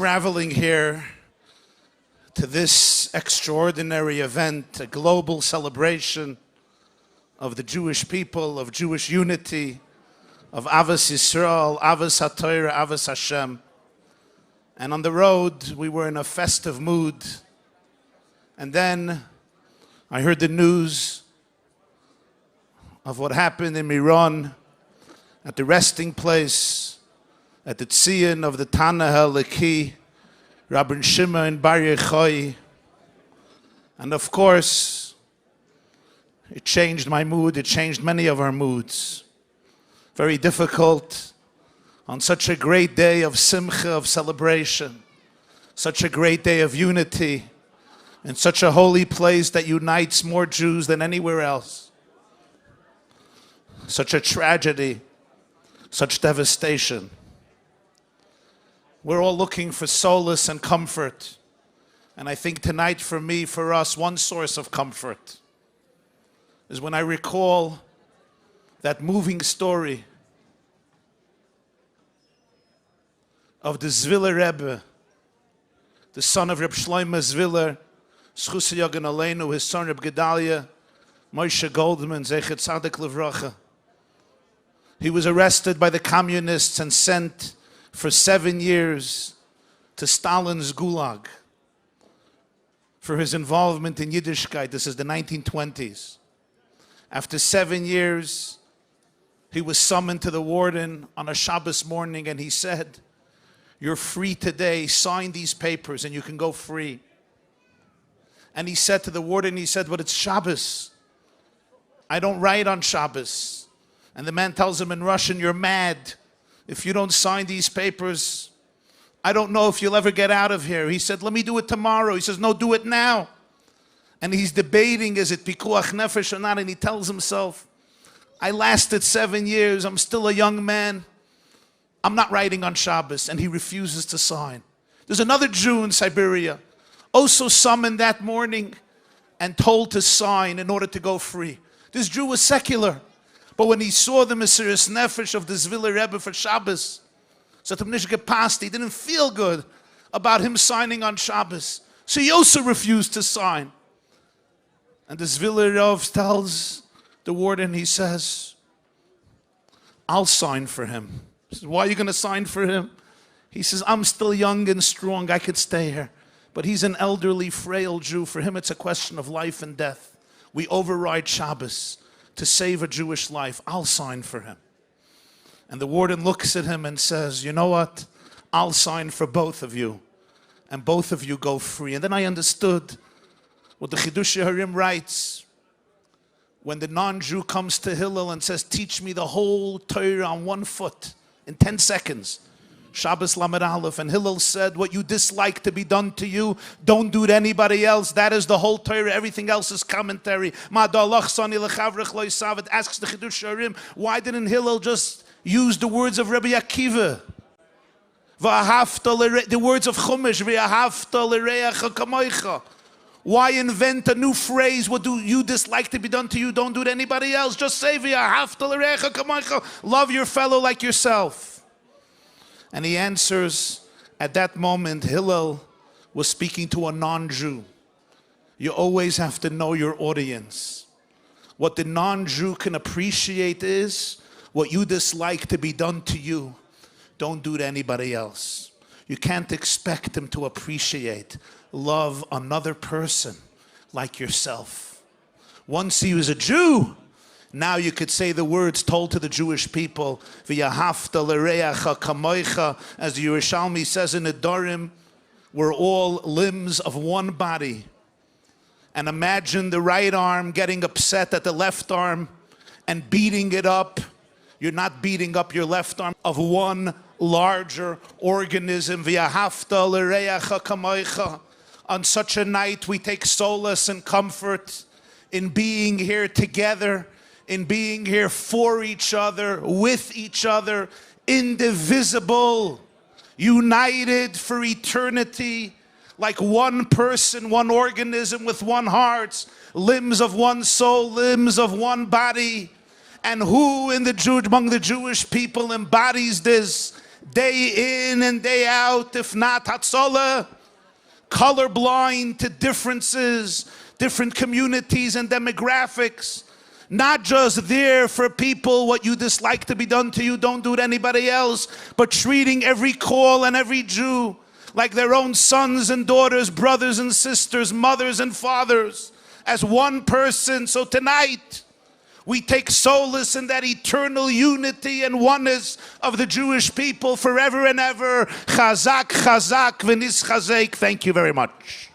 traveling here to this extraordinary event, a global celebration of the Jewish people, of Jewish unity, of Avos Yisrael, Avos HaTorah, Avos Hashem. And on the road, we were in a festive mood. And then I heard the news of what happened in Miron, at the resting place, at the Tzion of the Tana Halaki, Rabbi Shimon Bar Yochai. And of course, it changed my mood, it changed many of our moods. Very difficult on such a great day of simcha, of celebration, such a great day of unity, in such a holy place that unites more Jews than anywhere else. Such a tragedy, such devastation. We're all looking for solace and comfort. And I think tonight for me, for us, one source of comfort is when I recall that moving story of the Zviller Rebbe, the son of Reb Shlomo Zviller, Schus Yagan Aleinu, his son Reb Gedalia, Moshe Goldman, Zechet Tzaddik Levracha. He was arrested by the communists and sent for 7 years to Stalin's Gulag for his involvement in Yiddishkeit. This is the 1920s. After 7 years, he was summoned to the warden on a Shabbos morning and he said, "You're free today, sign these papers and you can go free." And he said to the warden, he said, "But it's Shabbos. I don't write on Shabbos." And the man tells him in Russian, "You're mad. If you don't sign these papers, I don't know if you'll ever get out of here." He said, "Let me do it tomorrow." He says, "No, do it now." And he's debating, is it pikuach nefesh or not? And he tells himself, "I lasted 7 years. I'm still a young man. I'm not writing on Shabbos." And he refuses to sign. There's another Jew in Siberia, also summoned that morning and told to sign in order to go free. This Jew was secular. But when he saw the Mesiras Nefesh of the Zviller Rebbe for Shabbos, so he didn't feel good about him signing on Shabbos. So he also refused to sign. And the Zviller Rebbe tells the warden, he says, "I'll sign for him." He says, "Why are you going to sign for him?" He says, "I'm still young and strong. I could stay here." But he's an elderly, frail Jew. For him, it's a question of life and death. We override Shabbos to save a Jewish life. I'll sign for him. And the warden looks at him and says, "You know what? I'll sign for both of you. And both of you go free." And then I understood what the Chidushei Harim writes. When the non-Jew comes to Hillel and says, "Teach me the whole Torah on 1 foot in 10 seconds. Shabbos Lamed Aleph. And Hillel said, "What you dislike to be done to you, don't do to anybody else. That is the whole Torah. Everything else is commentary." Asks the Chidushei Harim, why didn't Hillel just use the words of Rabbi Akiva? The words of Chumash. Why invent a new phrase? What do you dislike to be done to you, don't do to anybody else. Just say, love your fellow like yourself. And he answers, at that moment, Hillel was speaking to a non-Jew. You always have to know your audience. What the non-Jew can appreciate is what you dislike to be done to you, don't do to anybody else. You can't expect him to appreciate, love another person like yourself. Once he was a Jew, now you could say the words told to the Jewish people, "V'yahavta l'reacha kamoicha," as the Yerushalmi says in the Dorim, we're all limbs of one body. And imagine the right arm getting upset at the left arm and beating it up. You're not beating up your left arm of one larger organism. V'yahavta l'reacha kamoicha. On such a night, we take solace and comfort in being here together, in being here for each other, with each other, indivisible, united for eternity, like one person, one organism with one heart, limbs of one soul, limbs of one body. And who among the Jewish people embodies this? day in and day out, if not Hatzalah, colorblind to differences, different communities and demographics. Not just there for people, what you dislike to be done to you, don't do to anybody else, but treating every call and every Jew like their own sons and daughters, brothers and sisters, mothers and fathers, as one person. So tonight, we take solace in that eternal unity and oneness of the Jewish people forever and ever. Chazak, chazak, v'nis chazek. Thank you very much.